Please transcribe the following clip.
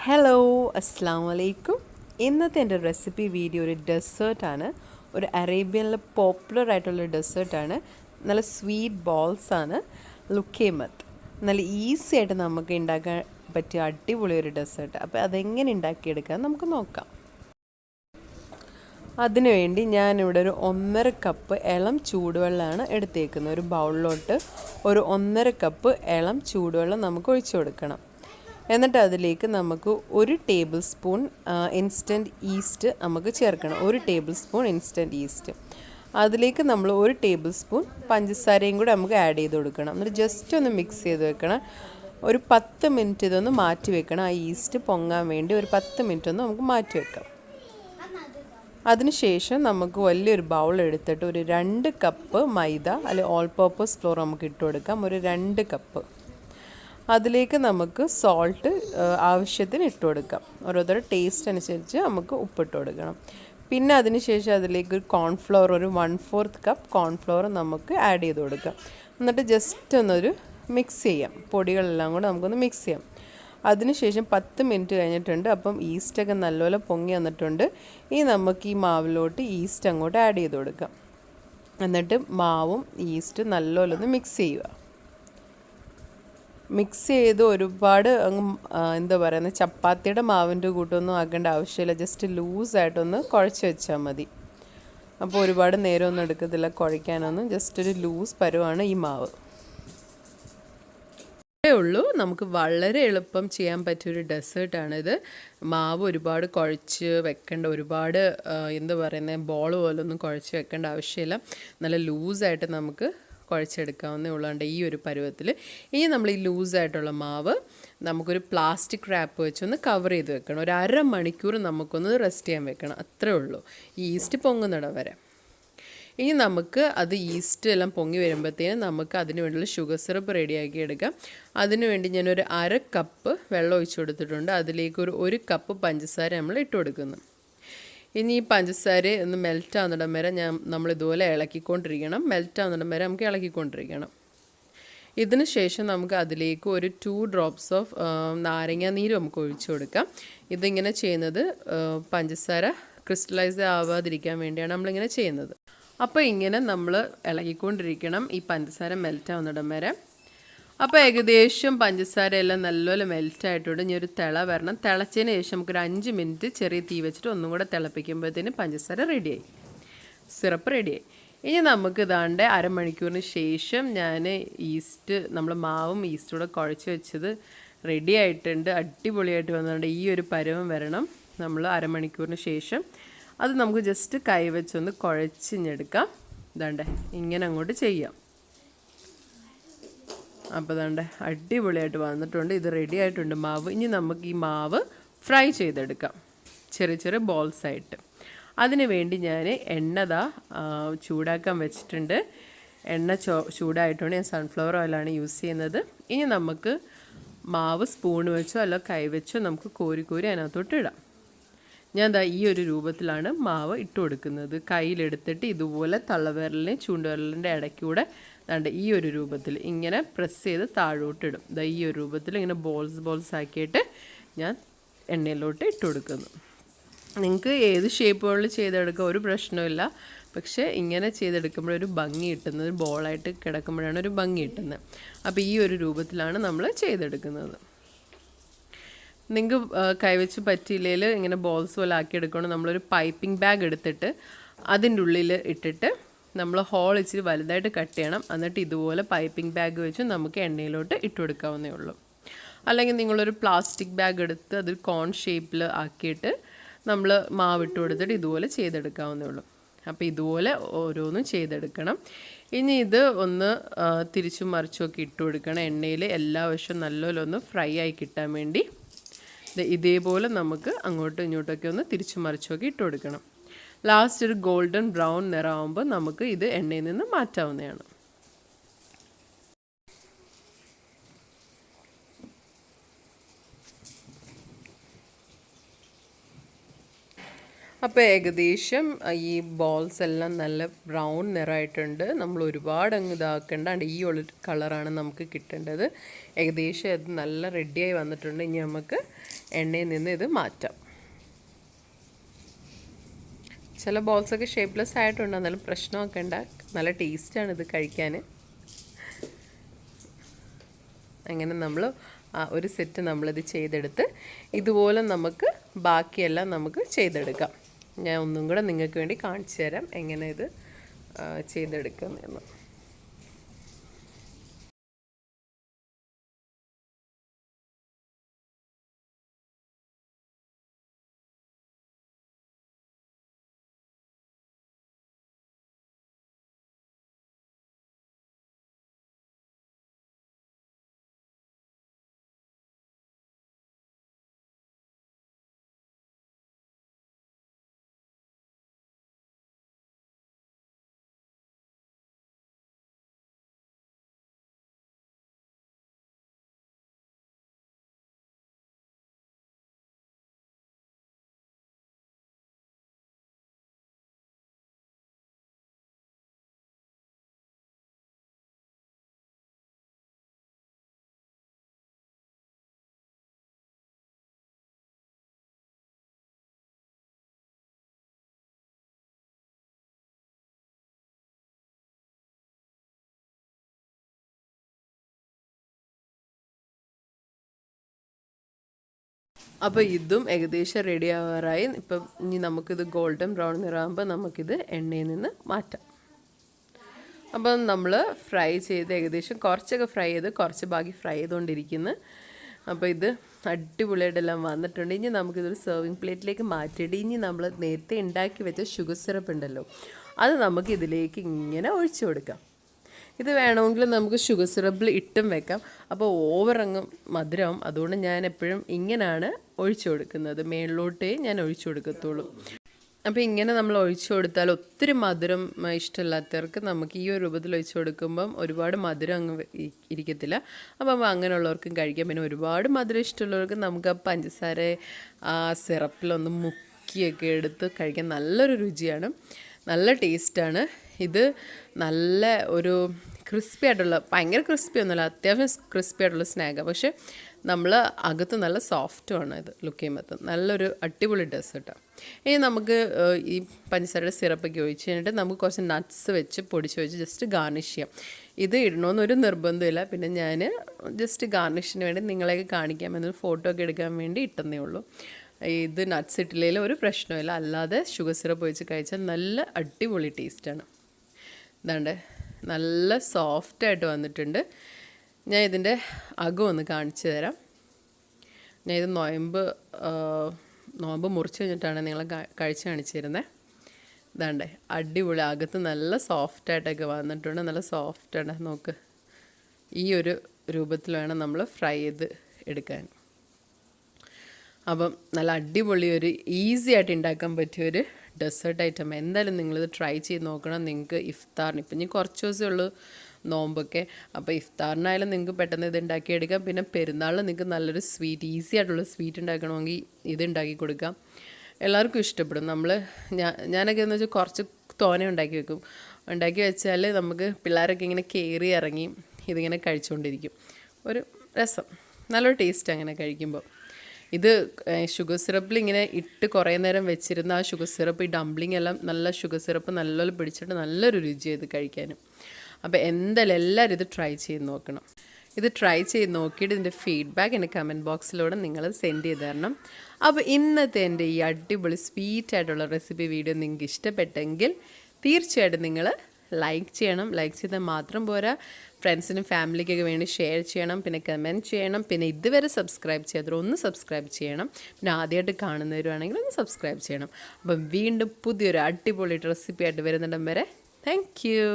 Hello അസ്സാം വലൈക്കും. ഇന്നത്തെ എൻ്റെ റെസിപ്പി വീഡിയോ ഒരു ഡെസേർട്ടാണ്. ഒരു അറേബ്യനിലെ പോപ്പുലർ ആയിട്ടുള്ള ഡെസേർട്ടാണ്. നല്ല സ്വീറ്റ് ബോൾസാണ് ലുക്കേമത്ത്. നല്ല ഈസി ആയിട്ട് നമുക്ക് ഉണ്ടാക്കാൻ പറ്റിയ അടിപൊളി ഒരു ഡെസേർട്ട്. അപ്പോൾ അതെങ്ങനെ ഉണ്ടാക്കിയെടുക്കാൻ നമുക്ക് നോക്കാം. അതിനുവേണ്ടി ഞാനിവിടെ ഒരു 1.5 കപ്പ് ഇളം ചൂടുവെള്ളമാണ് എടുത്തേക്കുന്നത്. ഒരു ബൗളിലോട്ട് ഒരു 1.5 കപ്പ് ഇളം ചൂടുവെള്ളം നമുക്ക് ഒഴിച്ചു കൊടുക്കണം. എന്നിട്ട് അതിലേക്ക് നമുക്ക് 1 ടേബിൾ സ്പൂൺ ഇൻസ്റ്റൻറ്റ് ഈസ്റ്റ് നമുക്ക് ചേർക്കണം. 1 ടേബിൾ സ്പൂൺ ഇൻസ്റ്റൻറ്റ് ഈസ്റ്റ്. അതിലേക്ക് നമ്മൾ 1 ടേബിൾ സ്പൂൺ പഞ്ചസാരയും കൂടെ നമുക്ക് ആഡ് ചെയ്ത് കൊടുക്കണം. എന്നിട്ട് ജസ്റ്റ് ഒന്ന് മിക്സ് ചെയ്ത് വെക്കണം. ഒരു 10 മിനിറ്റ് ഇതൊന്ന് മാറ്റി വെക്കണം. ആ ഈസ്റ്റ് പൊങ്ങാൻ വേണ്ടി ഒരു 10 മിനിറ്റ് ഒന്ന് നമുക്ക് മാറ്റി വെക്കാം. അതിനുശേഷം നമുക്ക് വലിയൊരു ബൗൾ എടുത്തിട്ട് ഒരു 2 കപ്പ് മൈദ അല്ലെങ്കിൽ ഓൾ പർപ്പസ് ഫ്ലോർ നമുക്ക് ഇട്ട് കൊടുക്കാം. ഒരു 2 കപ്പ്. അതിലേക്ക് നമുക്ക് സോൾട്ട് ആവശ്യത്തിന് ഇട്ട് കൊടുക്കാം. ഓരോരുത്തരുടെ ടേസ്റ്റ് അനുസരിച്ച് നമുക്ക് ഉപ്പിട്ട് കൊടുക്കണം. പിന്നെ അതിനുശേഷം അതിലേക്ക് ഒരു കോൺഫ്ലവർ, ഒരു 1/4 കപ്പ് കോൺഫ്ലവർ നമുക്ക് ആഡ് ചെയ്ത് കൊടുക്കാം. എന്നിട്ട് ജസ്റ്റ് ഒന്നൊരു മിക്സ് ചെയ്യാം. പൊടികളെല്ലാം കൂടെ നമുക്കൊന്ന് മിക്സ് ചെയ്യാം. അതിനുശേഷം 10 മിനിറ്റ് കഴിഞ്ഞിട്ടുണ്ട്. അപ്പം ഈസ്റ്റൊക്കെ നല്ലപോലെ പൊങ്ങി വന്നിട്ടുണ്ട്. ഇനി നമുക്ക് ഈ മാവിലോട്ട് ഈസ്റ്റ് അങ്ങോട്ട് ആഡ് ചെയ്ത് കൊടുക്കാം. എന്നിട്ട് മാവും ഈസ്റ്റും നല്ലപോലെ ഒന്ന് മിക്സ് ചെയ്യുക. മിക്സ് ചെയ്ത് ഒരുപാട് എന്താ പറയുന്നത്, ചപ്പാത്തിയുടെ മാവിൻ്റെ കൂട്ടൊന്നും ആക്കേണ്ട ആവശ്യമില്ല. ജസ്റ്റ് ലൂസായിട്ടൊന്ന് കുഴച്ച് വെച്ചാൽ മതി. അപ്പോൾ ഒരുപാട് നേരമൊന്നും എടുക്കത്തില്ല കുഴയ്ക്കാനൊന്നും. ജസ്റ്റ് ഒരു ലൂസ് പരുവാണ് ഈ മാവ്. ഉള്ളൂ, നമുക്ക് വളരെ എളുപ്പം ചെയ്യാൻ പറ്റിയൊരു ഡെസേർട്ടാണിത്. മാവ് ഒരുപാട് കുഴച്ച് വെക്കേണ്ട, ഒരുപാട് എന്താ പറയുന്നത്, ബോൾ പോലൊന്നും കുഴച്ച് വെക്കേണ്ട ആവശ്യമില്ല. നല്ല ലൂസായിട്ട് നമുക്ക് കുഴച്ചെടുക്കാവുന്നേ ഉള്ളതുകൊണ്ട് ഈ ഒരു പരുവത്തിൽ. ഇനി നമ്മൾ ഈ ലൂസായിട്ടുള്ള മാവ് നമുക്കൊരു പ്ലാസ്റ്റിക് റാപ്പ് വെച്ചൊന്ന് കവർ ചെയ്ത് വെക്കണം. ഒരു 1/2 മണിക്കൂർ നമുക്കൊന്ന് റെസ്റ്റ് ചെയ്യാൻ വെക്കണം. അത്രേ ഉള്ളൂ, ഈ ഈസ്റ്റ് പൊങ്ങുന്നിടം വരെ. ഇനി നമുക്ക് അത് ഈസ്റ്റ് എല്ലാം പൊങ്ങി വരുമ്പോഴത്തേനും നമുക്ക് അതിന് വേണ്ടിയുള്ള ഷുഗർ സിറപ്പ് റെഡിയാക്കി എടുക്കാം. അതിനുവേണ്ടി ഞാനൊരു 1/2 കപ്പ് വെള്ളം ഒഴിച്ചു കൊടുത്തിട്ടുണ്ട്. അതിലേക്ക് ഒരു 1 കപ്പ് പഞ്ചസാര നമ്മൾ ഇട്ട് കൊടുക്കുന്നു. ഇനി ഈ പഞ്ചസാര ഒന്ന് മെൽറ്റ് ആവുന്നിടം വരെ നമ്മളിതുപോലെ ഇളക്കിക്കൊണ്ടിരിക്കണം. മെൽറ്റ് ആവുന്നിടം വരെ നമുക്ക് ഇളക്കിക്കൊണ്ടിരിക്കണം. ഇതിന് ശേഷം നമുക്ക് അതിലേക്ക് ഒരു 2 ഡ്രോപ്സ് ഓഫ് നാരങ്ങ നീര് നമുക്ക് ഒഴിച്ചു കൊടുക്കാം. ഇതിങ്ങനെ ചെയ്യുന്നത് പഞ്ചസാര ക്രിസ്റ്റലൈസ് ആവാതിരിക്കാൻ വേണ്ടിയാണ് നമ്മളിങ്ങനെ ചെയ്യുന്നത്. അപ്പോൾ ഇങ്ങനെ നമ്മൾ ഇളകിക്കൊണ്ടിരിക്കണം ഈ പഞ്ചസാര മെൽറ്റ് ആവുന്നിടം വരെ. അപ്പോൾ ഏകദേശം പഞ്ചസാര എല്ലാം നല്ലപോലെ മെൽറ്റായിട്ടുണ്ട്. ഇനി ഒരു തിള വരണം. തിളച്ചതിന് ശേഷം നമുക്കൊരു 5 മിനിറ്റ് ചെറിയ തീ വെച്ചിട്ട് ഒന്നും കൂടെ തിളപ്പിക്കുമ്പോഴത്തേന് പഞ്ചസാര റെഡിയായി, സിറപ്പ് റെഡിയായി. ഇനി നമുക്ക് ഇതാണ്ട് 1/2 മണിക്കൂറിന് ശേഷം ഞാൻ നമ്മൾ മാവും ഈസ്റ്റും കൂടെ കുഴച്ച് വെച്ചത് റെഡി ആയിട്ടുണ്ട്. അടിപൊളിയായിട്ട് വന്നിട്ടുണ്ട്. ഈ ഒരു പരുവം വരണം. നമ്മൾ 1/2 മണിക്കൂറിന് ശേഷം അത് നമുക്ക് ജസ്റ്റ് കൈ വെച്ചൊന്ന് കുഴച്ചിഞ്ഞെടുക്കാം. ഇതാണ്ട് ഇങ്ങനെ അങ്ങോട്ട് ചെയ്യാം. അപ്പോൾ ഇതാണ്ട് അടിപൊളിയായിട്ട് വന്നിട്ടുണ്ട്. ഇത് റെഡി ആയിട്ടുണ്ട് മാവ്. ഇനി നമുക്ക് ഈ മാവ് ഫ്രൈ ചെയ്തെടുക്കാം ചെറിയ ചെറിയ ബോൾസായിട്ട്. അതിന് വേണ്ടി ഞാൻ ചൂടാക്കാൻ വെച്ചിട്ടുണ്ട്. എണ്ണ ചൂടായിട്ടുണ്ട്. ഞാൻ സൺഫ്ലവർ ഓയിലാണ് യൂസ് ചെയ്യുന്നത്. ഇനി നമുക്ക് മാവ് സ്പൂൺ വെച്ചോ അല്ല കൈ വെച്ചോ നമുക്ക് കോരി കോരി അതിനകത്തോട്ട് ഇടാം. ഞാൻ ഈ ഒരു രൂപത്തിലാണ് മാവ് ഇട്ട് കൊടുക്കുന്നത്. കയ്യിലെടുത്തിട്ട് ഇതുപോലെ തള്ളവിരലിനെ ചൂണ്ടുവിരലിൻ്റെ ഇടയ്ക്കൂടെ ദാണ്ട് ഈ ഒരു രൂപത്തിൽ ഇങ്ങനെ പ്രസ് ചെയ്ത് താഴോട്ടിടും. ഈ ഒരു രൂപത്തിൽ ഇങ്ങനെ ബോൾസ് ആക്കിയിട്ട് ഞാൻ എണ്ണയിലോട്ട് ഇട്ട് കൊടുക്കുന്നു. നിങ്ങൾക്ക് ഏത് ഷേപ്പുകളിൽ ചെയ്തെടുക്കുക, ഒരു പ്രശ്നമില്ല. പക്ഷേ ഇങ്ങനെ ചെയ്തെടുക്കുമ്പോൾ ഒരു ഭംഗി കിട്ടുന്നത്, ബോളായിട്ട് കിടക്കുമ്പോഴാണ് ഒരു ഭംഗി കിട്ടുന്നത്. അപ്പോൾ ഈ ഒരു രൂപത്തിലാണ് നമ്മൾ ചെയ്തെടുക്കുന്നത്. നിങ്ങൾക്ക് കൈവച്ച് പറ്റിയില്ലെങ്കിൽ ഇങ്ങനെ ബോൾസ് പോലെ ആക്കിയെടുക്കണം. നമ്മളൊരു പൈപ്പിംഗ് ബാഗ് എടുത്തിട്ട് അതിൻ്റെ ഉള്ളിൽ ഇട്ടിട്ട് നമ്മൾ ഹോൾ ഇച്ചിരി വലുതായിട്ട് കട്ട് ചെയ്യണം. എന്നിട്ട് ഇതുപോലെ പൈപ്പിംഗ് ബാഗ് വെച്ച് നമുക്ക് എണ്ണയിലോട്ട് ഇട്ട് കൊടുക്കാവുന്നേ ഉള്ളൂ. അല്ലെങ്കിൽ നിങ്ങളൊരു പ്ലാസ്റ്റിക് ബാഗ് എടുത്ത് അത് കോൺ ഷേപ്പിൽ ആക്കിയിട്ട് നമ്മൾ മാവിട്ട് കൊടുത്തിട്ട് ഇതുപോലെ ചെയ്തെടുക്കാവുന്നേ ഉള്ളൂ. അപ്പോൾ ഇതുപോലെ ഓരോന്നും ചെയ്തെടുക്കണം. ഇനി ഇത് ഒന്ന് തിരിച്ചും മറിച്ചുമൊക്കെ ഇട്ട് കൊടുക്കണം. എണ്ണയിൽ എല്ലാ വശവും നല്ലപോലെ ഒന്ന് ഫ്രൈ ആയി കിട്ടാൻ വേണ്ടി ഇതേപോലെ നമുക്ക് അങ്ങോട്ടും ഇങ്ങോട്ടൊക്കെ ഒന്ന് തിരിച്ചും മറിച്ചുമൊക്കെ ഇട്ട് കൊടുക്കണം. ലാസ്റ്റ് ഒരു ഗോൾഡൻ ബ്രൗൺ നിറമാകുമ്പോൾ നമുക്ക് ഇത് എണ്ണയിൽ നിന്ന് മാറ്റാവുന്നതാണ്. അപ്പോൾ ഏകദേശം ഈ ബോൾസ് എല്ലാം നല്ല ബ്രൗൺ നിറമായിട്ടുണ്ട്. നമ്മൾ ഒരുപാട് അങ്ങ് ഇതാക്കേണ്ട ഈ ഒരു കളറാണ് നമുക്ക് കിട്ടേണ്ടത്. ഏകദേശം അത് നല്ല റെഡിയായി വന്നിട്ടുണ്ട്. ഇനി നമുക്ക് എണ്ണയിൽ നിന്ന് ഇത് മാറ്റാം. ചില ബോൾസൊക്കെ ഷേപ്പ്ലെസ് ആയിട്ടുണ്ട്, എന്നാലും പ്രശ്നമൊക്കെ ഉണ്ട്. നല്ല ടേസ്റ്റാണ് ഇത് കഴിക്കാൻ. അങ്ങനെ നമ്മൾ ഒരു സെറ്റ് നമ്മളിത് ചെയ്തെടുത്ത് ഇതുപോലെ നമുക്ക് ബാക്കിയെല്ലാം നമുക്ക് ചെയ്തെടുക്കാം. ഞാൻ ഒന്നും കൂടെ നിങ്ങൾക്ക് വേണ്ടി കാണിച്ചു തരാം എങ്ങനെ ഇത് ചെയ്തെടുക്കുന്നതെന്ന്. അപ്പോൾ ഇതും ഏകദേശം റെഡി ആവാറായി. ഇപ്പം ഇനി നമുക്കിത് ഗോൾഡൻ ബ്രൗൺ നിറാകുമ്പോൾ നമുക്കിത് എണ്ണയിൽ നിന്ന് മാറ്റാം. അപ്പം നമ്മൾ ഫ്രൈ ചെയ്ത് ഏകദേശം കുറച്ചൊക്കെ ഫ്രൈ ചെയ്ത് കുറച്ച് ബാക്കി ഫ്രൈ ചെയ്തുകൊണ്ടിരിക്കുന്നു. അപ്പോൾ ഇത് അടിപൊളിയായിട്ടെല്ലാം വന്നിട്ടുണ്ട്. ഇനി നമുക്കിതൊരു സെർവിങ് പ്ലേറ്റിലേക്ക് മാറ്റിയിട്ട് ഇനി നമ്മൾ നേരത്തെ ഉണ്ടാക്കി വെച്ച ഷുഗർ സിറപ്പ് ഉണ്ടല്ലോ, അത് നമുക്ക് ഇതിലേക്ക് ഇങ്ങനെ ഒഴിച്ചു കൊടുക്കാം. ഇത് വേണമെങ്കിൽ നമുക്ക് ഷുഗർ സിറപ്പിൽ ഇട്ടും വെക്കാം. അപ്പോൾ ഓവർ അങ്ങ് മധുരമാവും. അതുകൊണ്ട് ഞാൻ എപ്പോഴും ഇങ്ങനെയാണ് ഒഴിച്ചു കൊടുക്കുന്നത്. മേളിലോട്ടേ ഞാൻ ഒഴിച്ചു കൊടുക്കത്തുള്ളൂ. അപ്പോൾ ഇങ്ങനെ നമ്മൾ ഒഴിച്ചു കൊടുത്താൽ ഒത്തിരി മധുരം ഇഷ്ടമില്ലാത്തവർക്ക് നമുക്ക് ഈ ഒരു രൂപത്തിൽ ഒഴിച്ചു കൊടുക്കുമ്പം ഒരുപാട് മധുരം അങ്ങ് ഇരിക്കത്തില്ല. അപ്പം അങ്ങനെയുള്ളവർക്കും കഴിക്കാം. പിന്നെ ഒരുപാട് മധുരം ഇഷ്ടമുള്ളവർക്ക് നമുക്ക് ആ പഞ്ചസാര ആ സിറപ്പിലൊന്ന് മുക്കിയൊക്കെ എടുത്ത് കഴിക്കാൻ നല്ലൊരു രുചിയാണ്, നല്ല ടേസ്റ്റാണ്. ഇത് നല്ല ഒരു ക്രിസ്പി ആയിട്ടുള്ള, ഭയങ്കര ക്രിസ്പി ഒന്നുമല്ല, അത്യാവശ്യം ക്രിസ്പി ആയിട്ടുള്ള സ്നാക്കാണ്. പക്ഷേ നമ്മൾ അകത്ത് നല്ല സോഫ്റ്റുമാണ്. ഇത് ലുക്ക് ചെയ്യുമ്പോൾ നല്ലൊരു അടിപൊളി ഡെസേർട്ടാണ്. ഇനി നമുക്ക് ഈ പഞ്ചസാരയുടെ സിറപ്പൊക്കെ ഒഴിച്ച് കഴിഞ്ഞിട്ട് നമുക്ക് കുറച്ച് നട്ട്സ് വെച്ച് പൊടിച്ച് വെച്ച് ജസ്റ്റ് ഗാർണിഷ് ചെയ്യാം. ഇത് ഇടണമെന്നൊരു നിർബന്ധമില്ല. പിന്നെ ഞാൻ ജസ്റ്റ് ഗാർണിഷിന് വേണ്ടി നിങ്ങളെയൊക്കെ കാണിക്കാമെന്നൊരു ഫോട്ടോ ഒക്കെ എടുക്കാൻ വേണ്ടി ഇട്ടെന്നേ ഉള്ളൂ. ഇത് നട്ട്സ് ഇട്ടില്ലെങ്കിൽ ഒരു പ്രശ്നമില്ല. അല്ലാതെ ഷുഗർ സിറപ്പ് ഒഴിച്ച് കഴിച്ചാൽ നല്ല അടിപൊളി ടേസ്റ്റാണ്. ഇതാണ്ട് നല്ല സോഫ്റ്റായിട്ട് വന്നിട്ടുണ്ട്. ഞാൻ ഇതിൻ്റെ അകം ഒന്ന് കാണിച്ചു തരാം. ഞാൻ ഇത് നോമ്പ് മുറിച്ച് കഴിഞ്ഞിട്ടാണ് നിങ്ങളെ കഴിച്ച് കാണിച്ചു തരുന്നത്. ഇതാണ്ടേ അടിപൊളി, അകത്ത് നല്ല സോഫ്റ്റായിട്ടൊക്കെ വന്നിട്ടുണ്ട്. നല്ല സോഫ്റ്റാണ്. നോക്ക്, ഈ ഒരു രൂപത്തിൽ വേണം നമ്മൾ ഫ്രൈ ചെയ്ത് എടുക്കാൻ. അപ്പം നല്ല അടിപൊളി ഒരു ഈസി ആയിട്ട് ഉണ്ടാക്കാൻ പറ്റിയൊരു ഡെസേർട്ട് ഐറ്റം. എന്തായാലും നിങ്ങളിത് ട്രൈ ചെയ്ത് നോക്കണം. നിങ്ങൾക്ക് ഇഫ്താറിന് ഇപ്പം ഇനി കുറച്ച് ദിവസമേ ഉള്ളൂ നോമ്പൊക്കെ. അപ്പോൾ ഇഫ്താറിനായാലും നിങ്ങൾക്ക് പെട്ടെന്ന് ഇത് ഉണ്ടാക്കിയെടുക്കാം. പിന്നെ പെരുന്നാളിൽ നിങ്ങൾക്ക് നല്ലൊരു സ്വീറ്റ്, ഈസി ആയിട്ടുള്ള സ്വീറ്റ് ഉണ്ടാക്കണമെങ്കിൽ ഇത് ഉണ്ടാക്കി കൊടുക്കാം. എല്ലാവർക്കും ഇഷ്ടപ്പെടും. ഞാനൊക്കെ എന്ന് വെച്ചാൽ കുറച്ച് തോനെ ഉണ്ടാക്കി വെക്കും. ഉണ്ടാക്കി വെച്ചാൽ നമുക്ക് പിള്ളേരൊക്കെ ഇങ്ങനെ കയറി ഇറങ്ങി ഇതിങ്ങനെ കഴിച്ചുകൊണ്ടിരിക്കും. ഒരു രസം, നല്ലൊരു ടേസ്റ്റ് അങ്ങനെ കഴിക്കുമ്പോൾ. ഇത് ഷുഗർ സിറപ്പിൽ ഇങ്ങനെ ഇട്ട് കുറേ നേരം വെച്ചിരുന്ന ആ ഷുഗർ സിറപ്പ്, ഈ ഡംപ്ലിംഗ് എല്ലാം നല്ല ഷുഗർ സിറപ്പ് നല്ലപോലെ പിടിച്ചിട്ട് നല്ലൊരു രുചി ഇത് കഴിക്കാനും. അപ്പോൾ എന്തായാലും എല്ലാവരും ഇത് ട്രൈ ചെയ്ത് നോക്കണം. ഇത് ട്രൈ ചെയ്ത് നോക്കിയിട്ട് ഇതിൻ്റെ ഫീഡ്ബാക്ക് എൻ്റെ കമൻറ്റ് ബോക്സിലൂടെ നിങ്ങൾ സെൻഡ് ചെയ്ത് തരണം. അപ്പോൾ ഇന്നത്തെ എൻ്റെ ഈ അടിപൊളി സ്വീറ്റായിട്ടുള്ള റെസിപ്പി വീഡിയോ നിങ്ങൾക്ക് ഇഷ്ടപ്പെട്ടെങ്കിൽ തീർച്ചയായിട്ടും നിങ്ങൾ ലൈക്ക് ചെയ്യണം. ലൈക്ക് ചെയ്താൽ മാത്രം പോരാ, ഫ്രണ്ട്സിനും ഫാമിലിക്കൊക്കെ വേണ്ടി ഷെയർ ചെയ്യണം. പിന്നെ കമൻറ്റ് ചെയ്യണം. പിന്നെ ഇതുവരെ സബ്സ്ക്രൈബ് ചെയ്യാത്തവർ ഒന്ന് സബ്സ്ക്രൈബ് ചെയ്യണം. പിന്നെ ആദ്യമായിട്ട് കാണുന്നവരുവാണെങ്കിൽ ഒന്ന് സബ്സ്ക്രൈബ് ചെയ്യണം. അപ്പം വീണ്ടും പുതിയൊരു അടിപൊളി റെസിപ്പി ആയിട്ട് വരുന്നിടം വരെ താങ്ക് യു.